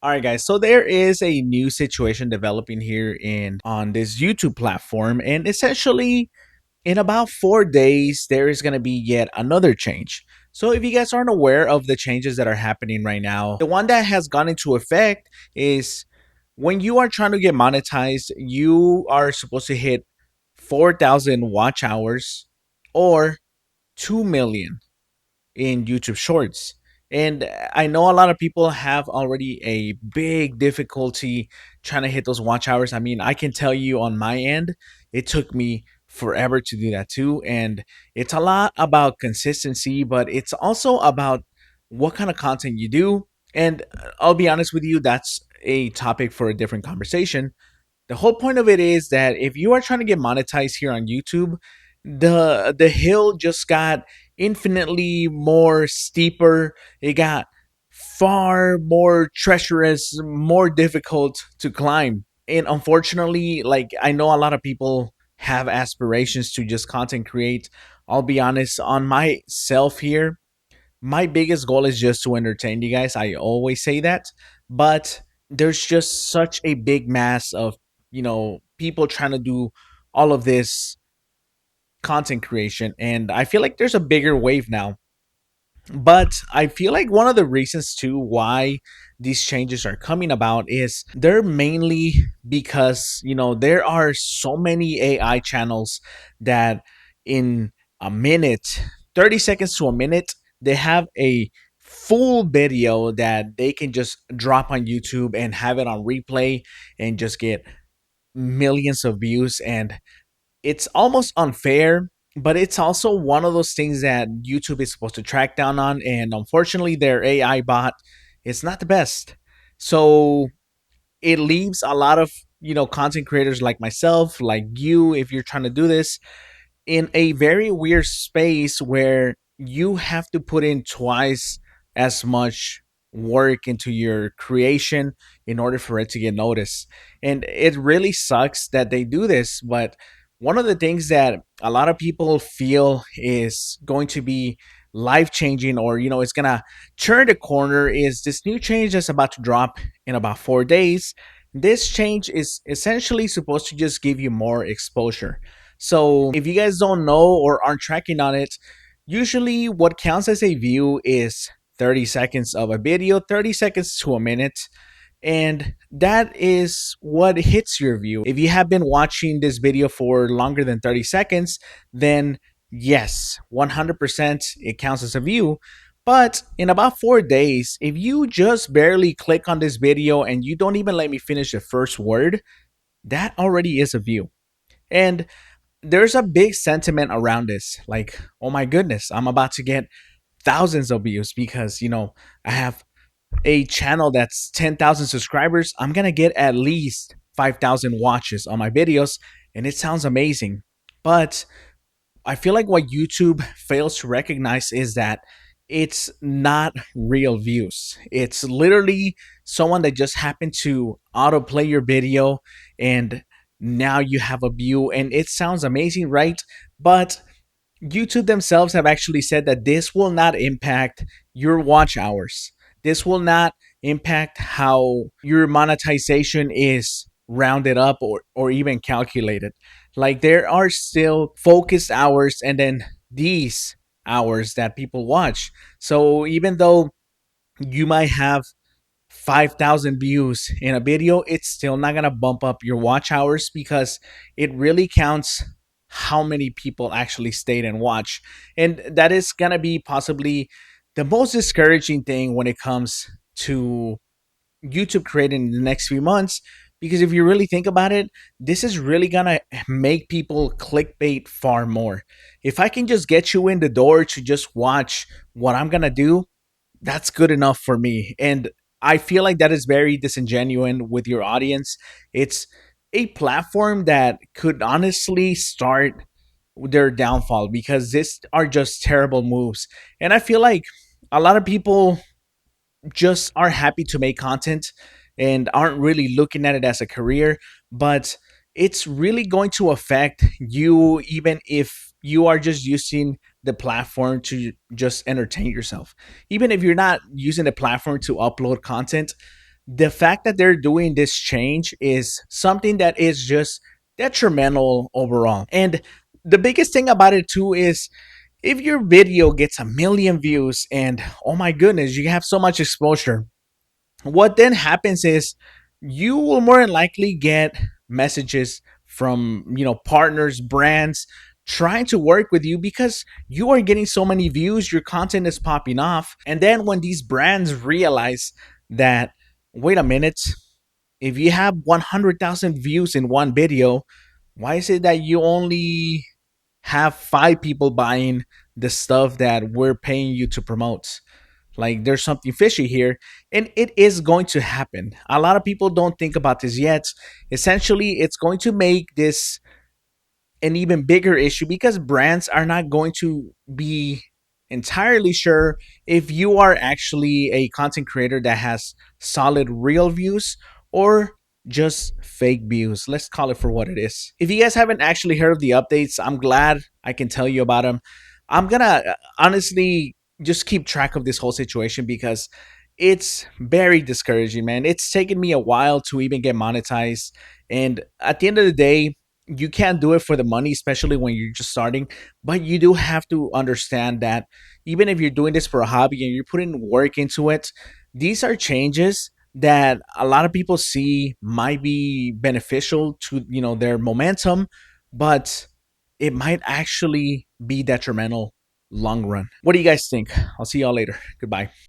All right, guys. So there is a new situation developing here in on this YouTube platform, and essentially, in about 4 days, there is going to be yet another change. So if you guys aren't aware of the changes that are happening right now, the one that has gone into effect is when you are trying to get monetized, you are supposed to hit 4,000 watch hours or 2 million in YouTube Shorts. And I know a lot of people have already a big difficulty trying to hit those watch hours. I mean, I can tell you on my end, it took me forever to do that too. And it's a lot about consistency, but it's also about what kind of content you do. And I'll be honest with you, that's a topic for a different conversation. The whole point of it is that if you are trying to get monetized here on YouTube, the hill just got infinitely more steeper. It got far more treacherous, more difficult to climb. And unfortunately, like I know a lot of people have aspirations to just content create. I'll be honest, on myself here, my biggest goal is just to entertain you guys. I always say that, but there's just such a big mass of, people trying to do all of this content creation, and I feel like there's a bigger wave now. But I feel like one of the reasons too why these changes are coming about is they're mainly because, there are so many AI channels that in a minute, 30 seconds to a minute, they have a full video that they can just drop on YouTube and have it on replay and just get millions of views. And it's almost unfair, but it's also one of those things that YouTube is supposed to track down on. And unfortunately, their AI bot is not the best. So it leaves a lot of, content creators like myself, like you, if you're trying to do this, in a very weird space where you have to put in twice as much work into your creation in order for it to get noticed. And it really sucks that they do this, but one of the things that a lot of people feel is going to be life changing, or it's going to turn the corner, is this new change that's about to drop in about 4 days. This change is essentially supposed to just give you more exposure. So if you guys don't know or aren't tracking on it, usually what counts as a view is 30 seconds of a video, 30 seconds to a minute. And that is what hits your view. If you have been watching this video for longer than 30 seconds, then yes, 100% it counts as a view. But in about 4 days, if you just barely click on this video and you don't even let me finish the first word, that already is a view. And there's a big sentiment around this. Like, oh my goodness, I'm about to get thousands of views because, I have a channel that's 10,000 subscribers. I'm going to get at least 5,000 watches on my videos. And it sounds amazing. But I feel like what YouTube fails to recognize is that it's not real views. It's literally someone that just happened to autoplay your video and now you have a view and it sounds amazing, right? But YouTube themselves have actually said that this will not impact your watch hours. This will not impact how your monetization is rounded up or even calculated. Like there are still focused hours and then these hours that people watch. So even though you might have 5,000 views in a video, it's still not going to bump up your watch hours because it really counts how many people actually stayed and watched. And that is going to be possibly the most discouraging thing when it comes to YouTube creating in the next few months. Because if you really think about it, this is really going to make people clickbait far more. If I can just get you in the door to just watch what I'm going to do, that's good enough for me. And I feel like that is very disingenuous with your audience. It's a platform that could honestly start their downfall because these are just terrible moves. And I feel like a lot of people just are happy to make content and aren't really looking at it as a career, but it's really going to affect you even if you are just using the platform to just entertain yourself. Even if you're not using the platform to upload content, the fact that they're doing this change is something that is just detrimental overall. And the biggest thing about it too is if your video gets a million views and oh my goodness, you have so much exposure, what then happens is you will more than likely get messages from partners, brands trying to work with you because you are getting so many views, your content is popping off. And then when these brands realize that, wait a minute, if you have 100,000 views in one video, why is it that you only have 5 people buying the stuff that we're paying you to promote? Like there's something fishy here, and it is going to happen. A lot of people don't think about this yet. Essentially, it's going to make this an even bigger issue because brands are not going to be entirely sure if you are actually a content creator that has solid real views or just fake views. Let's call it for what it is. If you guys haven't actually heard of the updates, I'm glad I can tell you about them. I'm gonna honestly just keep track of this whole situation because it's very discouraging, man. It's taken me a while to even get monetized. And at the end of the day, you can't do it for the money, especially when you're just starting. But you do have to understand that even if you're doing this for a hobby and you're putting work into it, these are changes that a lot of people see might be beneficial to their momentum, but it might actually be detrimental long run. What do you guys think? I'll see y'all later. Goodbye.